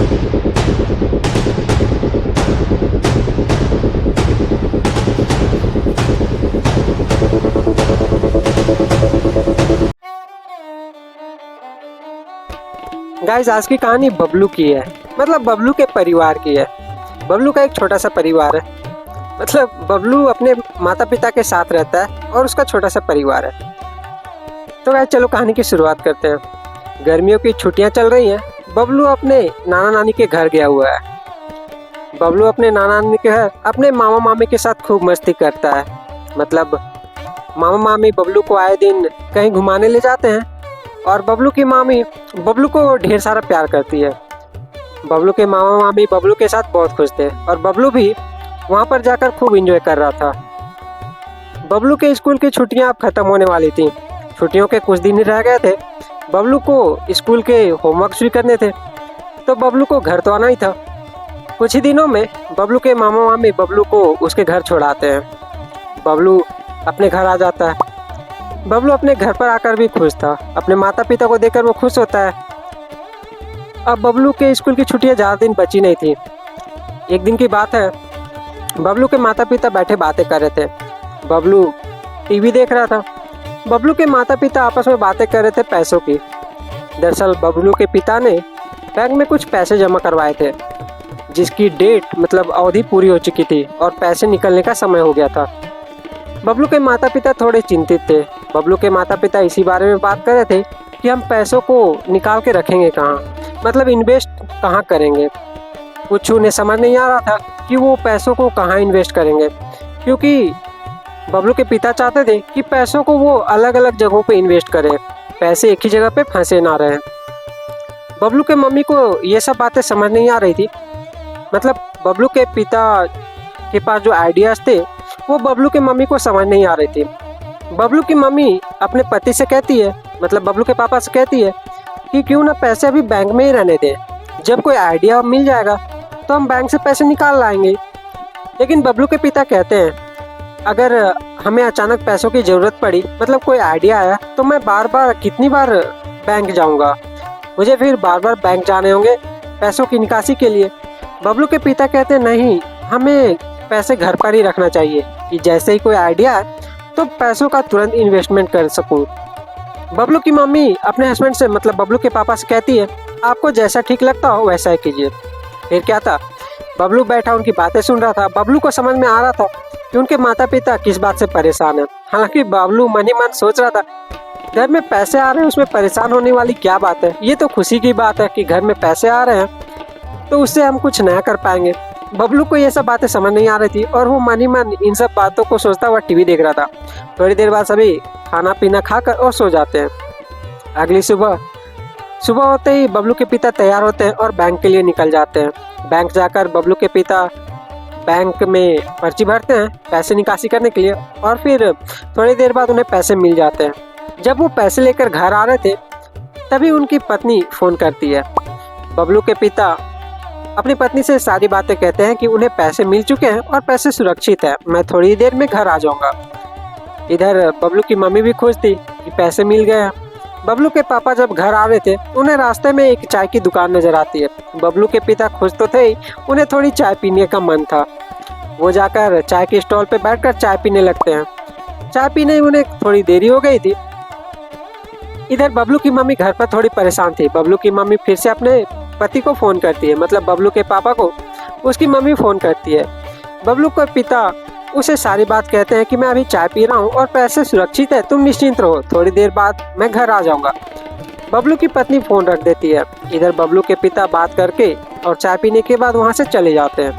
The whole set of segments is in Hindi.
गाइस, आज की कहानी बबलू की है। मतलब बबलू के परिवार की है। बबलू का एक छोटा सा परिवार है। मतलब बबलू अपने माता पिता के साथ रहता है और उसका छोटा सा परिवार है। तो गाइस, चलो कहानी की शुरुआत करते हैं। गर्मियों की छुट्टियां चल रही हैं। बबलू अपने नाना नानी के घर गया हुआ है। बबलू अपने नाना नानी के घर अपने मामा मामी के साथ खूब मस्ती करता है। मतलब मामा मामी बबलू को आए दिन कहीं घुमाने ले जाते हैं और बबलू की मामी बबलू को ढेर सारा प्यार करती है। बबलू के मामा मामी बबलू के साथ बहुत खुश थे और बबलू भी वहाँ पर जाकर खूब एंजॉय कर रहा था। बबलू के स्कूल की छुट्टियाँ अब खत्म होने वाली थी। छुट्टियों के कुछ दिन ही रह गए थे। बबलू को स्कूल के होमवर्क भी करने थे, तो बबलू को घर तो आना ही था। कुछ ही दिनों में बबलू के मामा मामी बबलू को उसके घर छोड़ाते हैं। बबलू अपने घर आ जाता है। बबलू अपने घर पर आकर भी खुश था। अपने माता पिता को देखकर वो खुश होता है। अब बबलू के स्कूल की छुट्टियां ज़्यादा दिन बची नहीं थी। एक दिन की बात है, बबलू के माता पिता बैठे बातें कर रहे थे। बबलू टीवी देख रहा था। बबलू के माता पिता आपस में बातें कर रहे थे पैसों की। दरअसल बबलू के पिता ने बैंक में कुछ पैसे जमा करवाए थे, जिसकी डेट मतलब अवधि पूरी हो चुकी थी और पैसे निकलने का समय हो गया था। बबलू के माता पिता थोड़े चिंतित थे। बबलू के माता पिता इसी बारे में बात कर रहे थे कि हम पैसों को निकाल के रखेंगे कहाँ, मतलब इन्वेस्ट कहाँ करेंगे। कुछ उन्हें समझ नहीं आ रहा था कि वो पैसों को कहाँ इन्वेस्ट करेंगे, क्योंकि बबलू के पिता चाहते थे कि पैसों को वो अलग अलग जगहों पे इन्वेस्ट करें, पैसे एक ही जगह पे फंसे ना रहें। बबलू के मम्मी को ये सब बातें समझ नहीं आ रही थी। मतलब बबलू के पिता के पास जो आइडियाज़ थे वो बबलू के मम्मी को समझ नहीं आ रही थी। बबलू की मम्मी अपने पति से कहती है, मतलब बबलू के पापा से कहती है कि क्यों ना पैसे अभी बैंक में ही रहने दें, जब कोई आइडिया मिल जाएगा तो हम बैंक से पैसे निकाल लाएंगे। लेकिन बबलू के पिता कहते हैं, अगर हमें अचानक पैसों की ज़रूरत पड़ी, मतलब कोई आइडिया आया, तो मैं बार बार कितनी बार बैंक जाऊंगा, मुझे फिर बार बार बैंक जाने होंगे पैसों की निकासी के लिए। बबलू के पिता कहते हैं, नहीं, हमें पैसे घर पर ही रखना चाहिए कि जैसे ही कोई आइडिया है तो पैसों का तुरंत इन्वेस्टमेंट कर सकूं। बबलू की मम्मी अपने हस्बैंड से, मतलब बबलू के पापा से कहती है, आपको जैसा ठीक लगता हो वैसा ही कीजिए। फिर क्या था, बबलू बैठा उनकी बातें सुन रहा था। बबलू को समझ में आ रहा था कि उनके माता पिता किस बात से परेशान है। हालांकि बबलू मन ही मन सोच रहा था, घर में पैसे आ रहे हैं, उसमें परेशान होने वाली क्या बात है, ये तो खुशी की बात है कि घर में पैसे आ रहे हैं तो उससे हम कुछ नया कर पाएंगे। बबलू को ये सब बातें समझ नहीं आ रही थी और वो मन ही मन इन सब बातों को सोचता हुआ टीवी देख रहा था। थोड़ी देर बाद सभी खाना पीना खाकर और सो जाते हैं। अगली सुबह होते ही बबलू के पिता तैयार होते हैं और बैंक के लिए निकल जाते हैं। बैंक जाकर बबलू के पिता बैंक में पर्ची भरते हैं पैसे निकासी करने के लिए और फिर थोड़ी देर बाद उन्हें पैसे मिल जाते हैं। जब वो पैसे लेकर घर आ रहे थे तभी उनकी पत्नी फ़ोन करती है। बबलू के पिता अपनी पत्नी से सारी बातें कहते हैं कि उन्हें पैसे मिल चुके हैं और पैसे सुरक्षित है, मैं थोड़ी देर में घर आ जाऊंगा। इधर बबलू की मम्मी भी खुश थी कि पैसे मिल गए हैं। बबलू के पापा जब घर आ रहे थे उन्हें रास्ते में एक चाय की दुकान नजर आती है। बबलू के पिता खुश तो थे ही, उन्हें थोड़ी चाय पीने का मन था। वो जाकर चाय के स्टॉल पे बैठकर चाय पीने लगते हैं। चाय पीने उन्हें थोड़ी देरी हो गई थी। इधर बबलू की मम्मी घर पर थोड़ी परेशान थी। बबलू की मम्मी फिर से अपने पति को फ़ोन करती है, मतलब बबलू के पापा को उसकी मम्मी फ़ोन करती है। बबलू के पिता उसे सारी बात कहते हैं कि मैं अभी चाय पी रहा हूँ और पैसे सुरक्षित है, तुम निश्चिंत रहो, थोड़ी देर बाद मैं घर आ जाऊँगा। बबलू की पत्नी फ़ोन रख देती है। इधर बबलू के पिता बात करके और चाय पीने के बाद वहाँ से चले जाते हैं।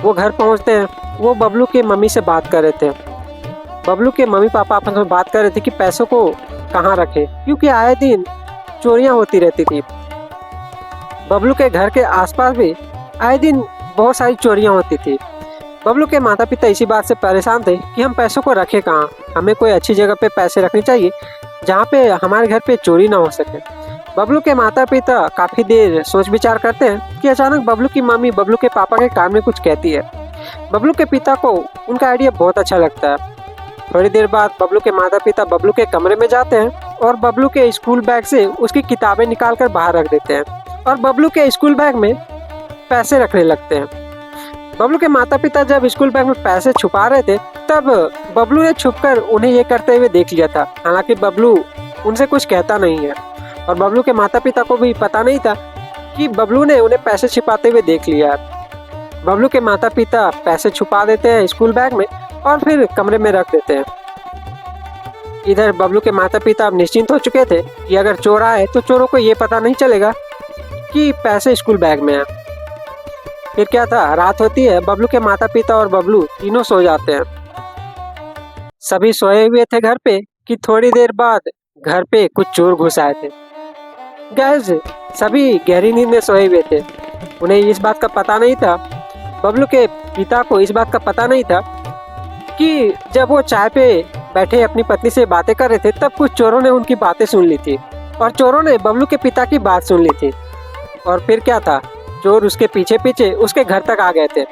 वो घर पहुँचते हैं। वो बबलू के मम्मी से बात कर रहे थे। बबलू के मम्मी पापा आपस में बात कर रहे थे कि पैसों को कहाँ रखें, क्योंकि आए दिन चोरियाँ होती रहती थी। बबलू के घर के आसपास भी आए दिन बहुत सारी चोरियां होती थी। बबलू के माता पिता इसी बात से परेशान थे कि हम पैसों को रखें कहाँ, हमें कोई अच्छी जगह पे पैसे रखने चाहिए जहाँ पे हमारे घर पे चोरी ना हो सके। बबलू के माता पिता काफ़ी देर सोच विचार करते हैं कि अचानक बबलू की मम्मी बबलू के पापा के कान में कुछ कहती है। बबलू के पिता को उनका आइडिया बहुत अच्छा लगता है। थोड़ी देर बाद बबलू के माता पिता बबलू के कमरे में जाते हैं और बबलू के स्कूल बैग से उसकी किताबें निकाल कर बाहर रख देते हैं और बबलू के स्कूल बैग में पैसे रखने लगते हैं। बबलू के माता पिता जब स्कूल बैग में पैसे छुपा रहे थे तब बबलू ने छुपकर उन्हें ये करते हुए देख लिया था। हालांकि बबलू उनसे कुछ कहता नहीं है और बबलू के माता पिता को भी पता नहीं था कि बबलू ने उन्हें पैसे छिपाते हुए देख लिया। बबलू के माता पिता पैसे छुपा देते हैं स्कूल बैग में और फिर कमरे में रख देते हैं। इधर बबलू के माता पिता अब निश्चिंत हो चुके थे कि अगर चोर आए तो चोरों को ये पता नहीं चलेगा कि पैसे स्कूल बैग में है। फिर क्या था, रात होती है, बबलू के माता पिता और बबलू तीनों सो जाते हैं। सभी सोए हुए थे घर पे कि थोड़ी देर बाद घर पे कुछ चोर घुस आए थे। गाइस, सभी गहरी नींद में सोए हुए थे। उन्हें इस बात का पता नहीं था, बबलू के पिता को इस बात का पता नहीं था कि जब वो चाय पे बैठे अपनी पत्नी से बातें कर रहे थे तब कुछ चोरों ने उनकी बातें सुन ली थी और चोरों ने बबलू के पिता की बात सुन ली थी। और फिर क्या था, चोर उसके पीछे पीछे उसके घर तक आ गए थे।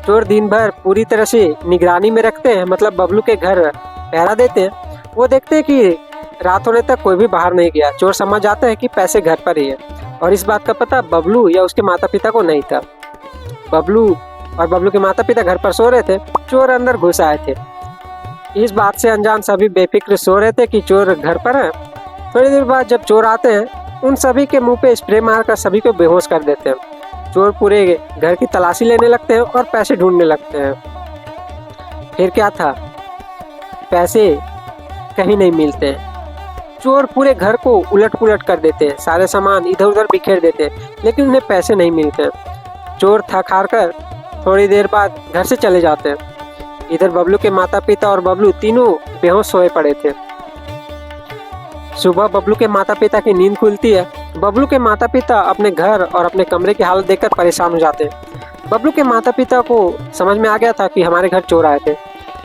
चोर दिन भर पूरी तरह से निगरानी में रखते हैं, मतलब बबलू के घर पहरा देते हैं। वो देखते हैं कि रात होने तक कोई भी बाहर नहीं गया। चोर समझ जाते हैं कि पैसे घर पर ही है और इस बात का पता बबलू या उसके माता पिता को नहीं था। बबलू और बबलू के माता पिता घर पर सो रहे थे, चोर अंदर घुस आए थे। इस बात से अनजान सभी बेफिक्र सो रहे थे कि चोर घर पर है। थोड़ी देर बाद जब चोर आते हैं उन सभी के मुंह पे स्प्रे मारकर सभी को बेहोश कर देते हैं। चोर पूरे घर की तलाशी लेने लगते हैं और पैसे ढूंढने लगते हैं। फिर क्या था, पैसे कहीं नहीं मिलते। चोर पूरे घर को उलट पुलट कर देते हैं, सारे सामान इधर उधर बिखेर देते हैं, लेकिन उन्हें पैसे नहीं मिलते। चोर थक हार कर थोड़ी देर बाद घर से चले जाते हैं। इधर बबलू के माता पिता और बबलू तीनों बेहोश सोए पड़े थे। सुबह बबलू के माता पिता की नींद खुलती है। बबलू के माता पिता अपने घर और अपने कमरे की हालत देखकर परेशान हो जाते हैं। बबलू के माता पिता को समझ में आ गया था कि हमारे घर चोर आए थे।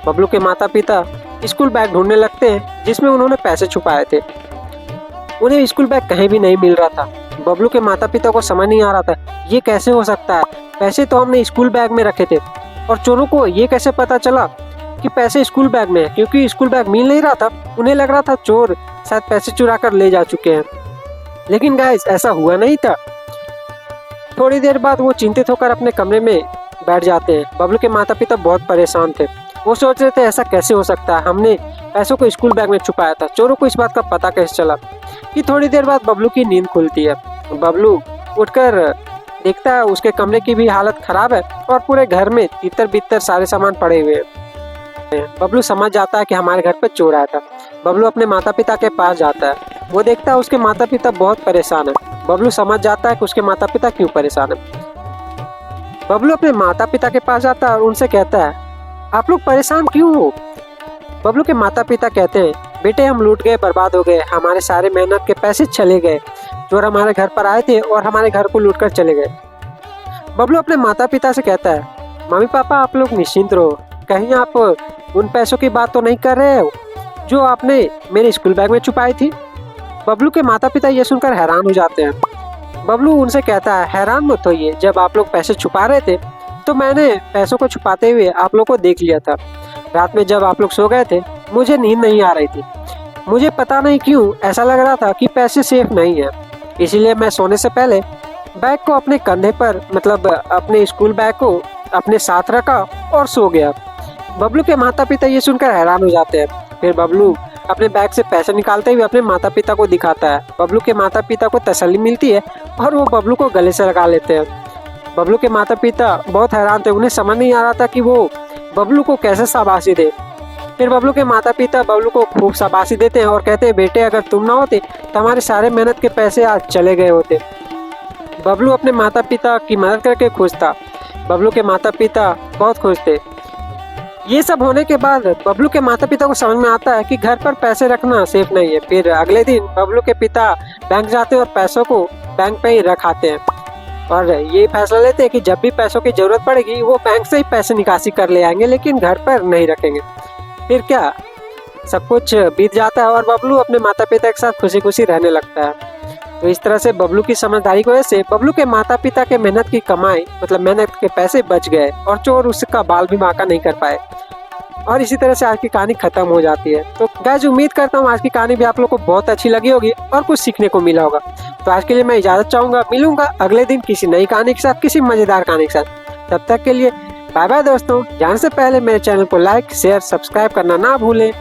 बबलू के माता पिता स्कूल बैग ढूंढने लगते हैं जिसमें उन्होंने पैसे छुपाए थे। उन्हें स्कूल बैग कहीं भी नहीं मिल रहा था। बबलू के माता पिता को समझ नहीं आ रहा था ये कैसे हो सकता है, पैसे तो हमने स्कूल बैग में रखे थे और चोरों को ये कैसे पता चला कि पैसे स्कूल बैग में है, क्योंकि स्कूल बैग मिल नहीं रहा था। उन्हें लग रहा था चोर शायद पैसे चुरा कर ले जा चुके हैं, लेकिन गाइस ऐसा हुआ नहीं था। थोड़ी देर बाद वो चिंतित होकर अपने कमरे में बैठ जाते हैं। बबलू के माता पिता बहुत परेशान थे। वो सोच रहे थे ऐसा कैसे हो सकता है, हमने पैसों को स्कूल बैग में छुपाया था, चोरों को इस बात का पता कैसे चला। कि थोड़ी देर बाद बबलू की नींद खुलती है। बबलू उठकर देखता है उसके कमरे की भी हालत खराब है और पूरे घर में तितर बितर सारे सामान पड़े हुए हैं। बबलू समझ जाता है कि हमारे घर पे चोर आया था। बबलू अपने माता पिता के पास जाता है। वो देखता है उसके माता पिता बहुत परेशान है। बबलू समझ जाता है कि उसके माता पिता क्यों परेशान है। बबलू अपने माता पिता के पास जाता है और उनसे कहता है आप लोग परेशान क्यों हो। बबलू के माता पिता कहते हैं बेटे हम लूट गए, बर्बाद हो गए, हमारे सारे मेहनत के पैसे चले गए, चोर हमारे घर पर आए थे और हमारे घर को लूट कर चले गए। बबलू अपने माता पिता से कहता है मम्मी पापा आप लोग निश्चिंत रहो, कहीं आप उन पैसों की बात तो नहीं कर रहे हो जो आपने मेरे स्कूल बैग में छुपाई थी। बबलू के माता पिता ये सुनकर हैरान हो जाते हैं। बबलू उनसे कहता है हैरान मत होइए, जब आप लोग पैसे छुपा रहे थे तो मैंने पैसों को छुपाते हुए आप लोग को देख लिया था। रात में जब आप लोग सो गए थे मुझे नींद नहीं आ रही थी। मुझे पता नहीं क्यों ऐसा लग रहा था कि पैसे सेफ नहीं है, इसीलिए मैं सोने से पहले बैग को अपने कंधे पर, मतलब अपने स्कूल बैग को अपने साथ रखा और सो गया। बबलू के माता पिता ये सुनकर हैरान हो जाते हैं। फिर बबलू अपने बैग से पैसे निकालते हुए अपने माता पिता को दिखाता है। बबलू के माता पिता को तसल्ली मिलती है और वो बबलू को गले से लगा लेते हैं। बबलू के माता पिता बहुत हैरान थे, उन्हें समझ नहीं आ रहा था कि वो बबलू को कैसे शाबाशी दे। फिर बबलू के माता पिता बबलू को खूब शाबाशी देते हैं और कहते हैं बेटे अगर तुम ना होते तो हमारे सारे मेहनत के पैसे आज चले गए होते। बबलू अपने माता पिता की मदद करके खुश था। बबलू के माता पिता बहुत खुश थे। ये सब होने के बाद बबलू के माता पिता को समझ में आता है कि घर पर पैसे रखना सेफ नहीं है। फिर अगले दिन बबलू के पिता बैंक जाते हैं और पैसों को बैंक पे ही रखाते हैं और ये फैसला लेते हैं कि जब भी पैसों की जरूरत पड़ेगी वो बैंक से ही पैसे निकासी कर ले आएंगे, लेकिन घर पर नहीं रखेंगे। फिर क्या सब कुछ बीत जाता है और बबलू अपने माता पिता के साथ खुशी खुशी रहने लगता है। तो इस तरह से बबलू की समझदारी की वजह से बबलू के माता पिता के मेहनत की कमाई, मतलब मेहनत के पैसे बच गए और चोर उसका बाल भी बांका नहीं कर पाए। और इसी तरह से आज की कहानी खत्म हो जाती है। तो गाइस उम्मीद करता हूँ आज की कहानी भी आप लोग को बहुत अच्छी लगी होगी और कुछ सीखने को मिला होगा। तो आज के लिए मैं इजाज़त चाहूँगा, मिलूंगा अगले दिन किसी नई कहानी के साथ, किसी मज़ेदार कहानी के साथ। तब तक के लिए बाय बाय दोस्तों। जाने से पहले मेरे चैनल को लाइक शेयर सब्सक्राइब करना ना भूलें।